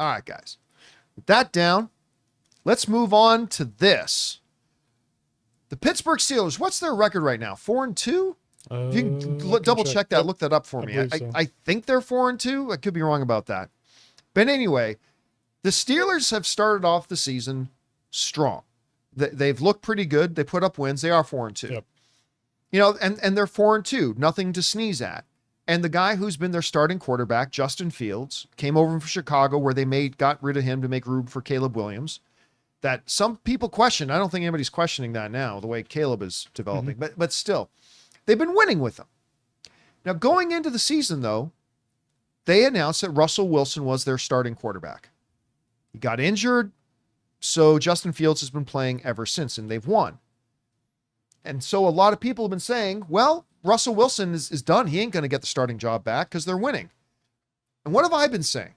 All right, guys. With that down, let's move on to this. The Pittsburgh Steelers, what's their record right now? 4-2? If you can double check that, look that up for me. I think they're 4-2. I could be wrong about that. But anyway, the Steelers have started off the season strong. They've looked pretty good. They put up wins. They are 4-2. Yep. You know, and they're 4-2. Nothing to sneeze at. And the guy who's been their starting quarterback, Justin Fields, came over from Chicago where they got rid of him to make room for Caleb Williams. That some people question. I don't think anybody's questioning that now, the way Caleb is developing. But still, they've been winning with him. Now, going into the season, though, they announced that Russell Wilson was their starting quarterback. He got injured, so Justin Fields has been playing ever since, and they've won. And so a lot of people have been saying, well, Russell Wilson is done. He ain't going to get the starting job back because they're winning. And what have I been saying?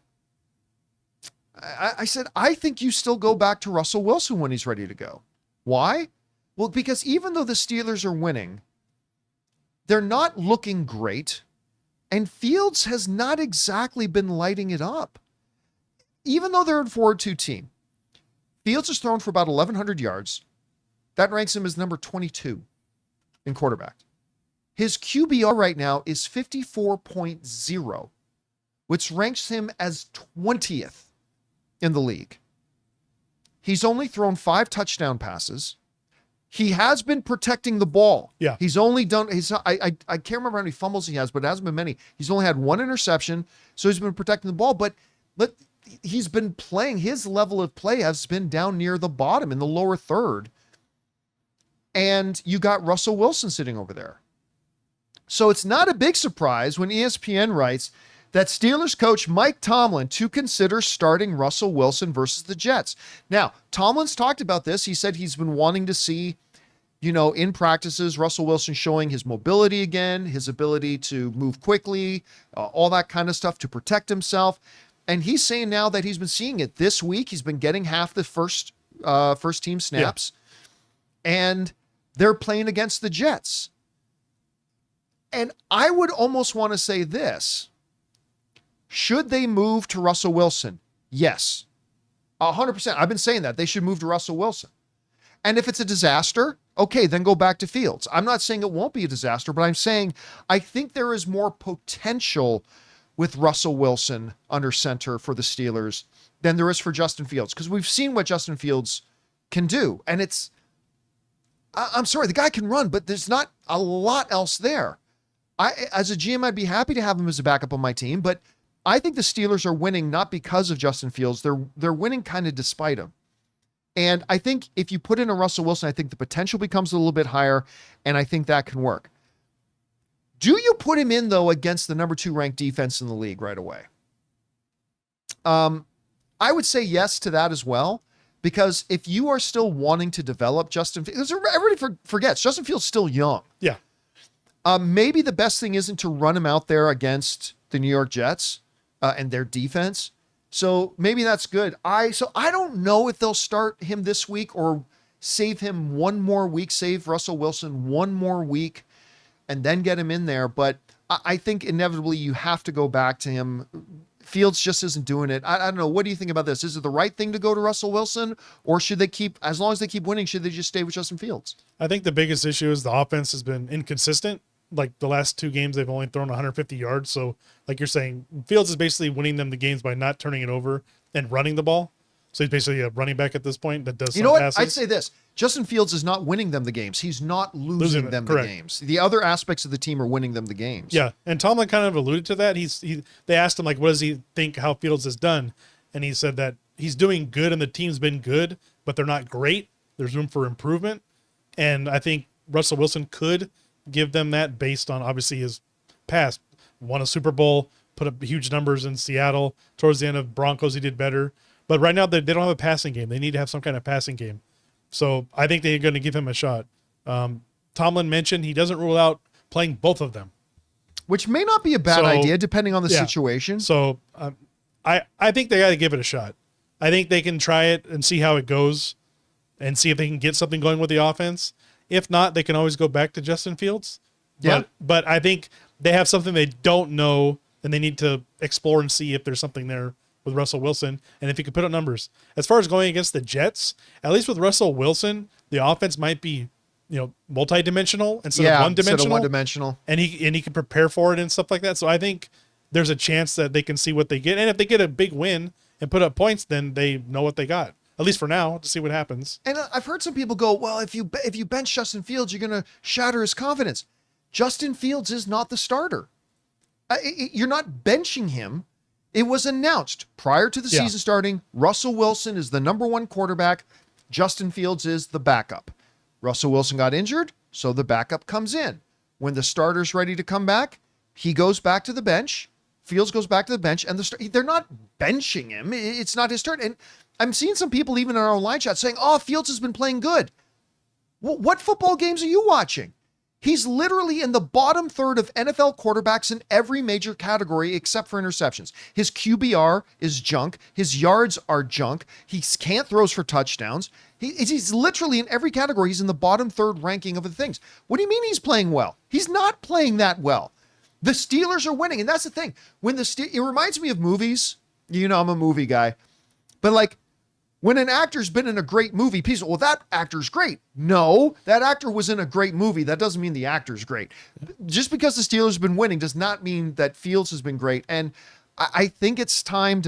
I said, I think you still go back to Russell Wilson when he's ready to go. Why? Well, because even though the Steelers are winning, they're not looking great. And Fields has not exactly been lighting it up. Even though they're a 4-2 team, Fields has thrown for about 1,100 yards. That ranks him as number 22 in quarterback. His QBR right now is 54.0, which ranks him as 20th in the league. He's only thrown 5 touchdown passes. He has been protecting the ball. Yeah. He's only done, I can't remember how many fumbles he has, but it hasn't been many. He's only had 1 interception, so he's been protecting the ball, but he's been playing, his level of play has been down near the bottom in the lower third. And you got Russell Wilson sitting over there. So it's not a big surprise when ESPN writes that Steelers coach Mike Tomlin to consider starting Russell Wilson versus the Jets. Now, Tomlin's talked about this. He said he's been wanting to see, in practices, Russell Wilson showing his mobility again, his ability to move quickly, all that kind of stuff to protect himself. And he's saying now that he's been seeing it this week. He's been getting half the first team snaps. Yeah. And they're playing against the Jets. And I would almost want to say this. Should they move to Russell Wilson? Yes. 100%. I've been saying that. They should move to Russell Wilson. And if it's a disaster, okay, then go back to Fields. I'm not saying it won't be a disaster, but I'm saying I think there is more potential with Russell Wilson under center for the Steelers than there is for Justin Fields. Because we've seen what Justin Fields can do. And I'm sorry, the guy can run, but there's not a lot else there. As a GM, I'd be happy to have him as a backup on my team, but I think the Steelers are winning not because of Justin Fields. They're winning kind of despite him. And I think if you put in a Russell Wilson, I think the potential becomes a little bit higher, and I think that can work. Do you put him in, though, against the number 2 ranked defense in the league right away? I would say yes to that as well, because if you are still wanting to develop Justin Fields, everybody forgets Justin Fields still young. Yeah. Maybe the best thing isn't to run him out there against the New York Jets and their defense. So maybe that's good. I don't know if they'll start him this week or save him one more week, save Russell Wilson one more week, and then get him in there. But I think inevitably you have to go back to him. Fields just isn't doing it. I don't know. What do you think about this? Is it the right thing to go to Russell Wilson, or should they as long as they keep winning, should they just stay with Justin Fields? I think the biggest issue is the offense has been inconsistent. Like the last 2 games, they've only thrown 150 yards. So like you're saying, Fields is basically winning them the games by not turning it over and running the ball. So he's basically a running back at this point that does some passes. I'd say this. Justin Fields is not winning them the games. He's not losing them the games. The other aspects of the team are winning them the games. Yeah, and Tomlin kind of alluded to that. They asked him, like, what does he think how Fields has done? And he said that he's doing good and the team's been good, but they're not great. There's room for improvement. And I think Russell Wilson could give them that based on, obviously, his past. Won a Super Bowl, put up huge numbers in Seattle. Towards the end of Broncos, he did better. But right now, they don't have a passing game. They need to have some kind of passing game. So I think they're going to give him a shot. Tomlin mentioned he doesn't rule out playing both of them. Which may not be a bad idea, depending on the situation. So I think they got to give it a shot. I think they can try it and see how it goes and see if they can get something going with the offense. If not, they can always go back to Justin Fields. Yeah. But I think they have something they don't know, and they need to explore and see if there's something there with Russell Wilson, and if he could put up numbers. As far as going against the Jets, at least with Russell Wilson, the offense might be, multi-dimensional instead of one-dimensional. And he can prepare for it and stuff like that. So I think there's a chance that they can see what they get. And if they get a big win and put up points, then they know what they got. At least for now, to see what happens. And I've heard some people go, well, if you bench Justin Fields, you're going to shatter his confidence. Justin Fields is not the starter. You're not benching him. It was announced prior to the season starting, Russell Wilson is the number one quarterback. Justin Fields is the backup. Russell Wilson got injured, so the backup comes in. When the starter's ready to come back, he goes back to the bench. Fields goes back to the bench, and they're not benching him. It's not his turn. And I'm seeing some people even in our online chat saying, oh, Fields has been playing good. What football games are you watching? He's literally in the bottom third of NFL quarterbacks in every major category except for interceptions. His QBR is junk. His yards are junk. He can't throw for touchdowns. He's literally in every category. He's in the bottom third ranking of the things. What do you mean he's playing well? He's not playing that well. The Steelers are winning, and that's the thing. It reminds me of movies. I'm a movie guy. But like, when an actor's been in a great movie, people, well, that actor's great. No, that actor was in a great movie. That doesn't mean the actor's great. Just because the Steelers have been winning does not mean that Fields has been great. And I think it's time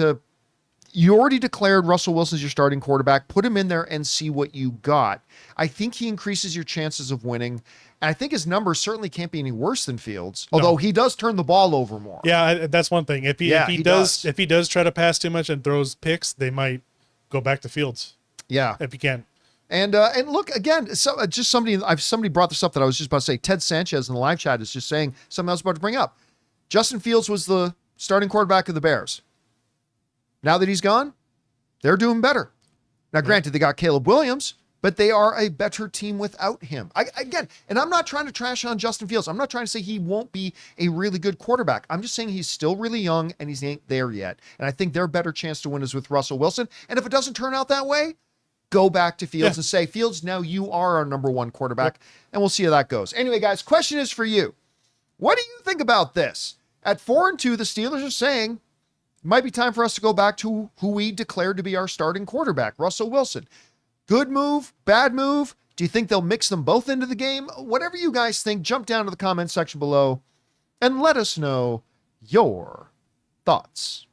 you already declared Russell Wilson's your starting quarterback. Put him in there and see what you got. I think he increases your chances of winning. And I think his numbers certainly can't be any worse than Fields, although he does turn the ball over more. Yeah, that's one thing. If he does try to pass too much and throws picks, they might go back to Fields. Yeah. If you can. And look, again, somebody brought this up that I was just about to say. Ted Sanchez in the live chat is just saying something I was about to bring up. Justin Fields was the starting quarterback of the Bears. Now that he's gone, they're doing better. Now, granted, they got Caleb Williams, but they are a better team without him. And I'm not trying to trash on Justin Fields. I'm not trying to say he won't be a really good quarterback. I'm just saying he's still really young and he ain't there yet. And I think their better chance to win is with Russell Wilson. And if it doesn't turn out that way, go back to Fields and say, Fields, now you are our number one quarterback. And we'll see how that goes. Anyway, guys, question is for you. What do you think about this? At 4-2, the Steelers are saying, it might be time for us to go back to who we declared to be our starting quarterback, Russell Wilson. Good move, bad move. Do you think they'll mix them both into the game? Whatever you guys think, jump down to the comment section below and let us know your thoughts.